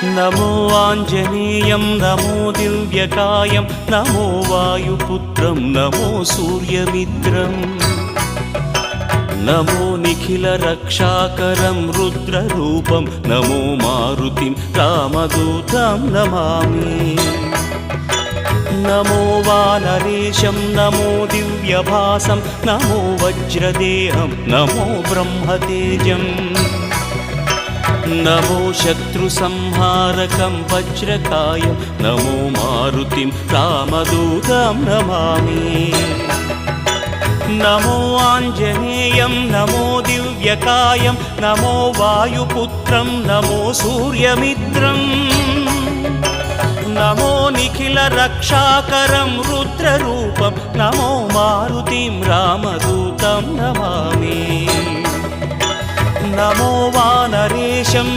नमो आञ्जनेयं नमो दिव्यकायं नमो वायुपुत्रं नमो सूर्यमित्रम् नमो निखिलरक्षाकरं रुद्ररूपं नमो मारुतिं रामदूतं Namami नमो वानरेशं नमो दिव्यभासं नमो वज्रदेहं नमो ब्रह्मतेजम् नमो शत्रुसंहारकं वज्रकायं नमो मारुतिं रामदूतं Namami नमो आञ्जनेयं नमो दिव्यकायं नमो वायुपुत्रं नमो सूर्यमित्रम् नमो निखिलरक्षाकरं रुद्ररूपं नमो मारुतिं रामदूतं Namami नमो वानरेशं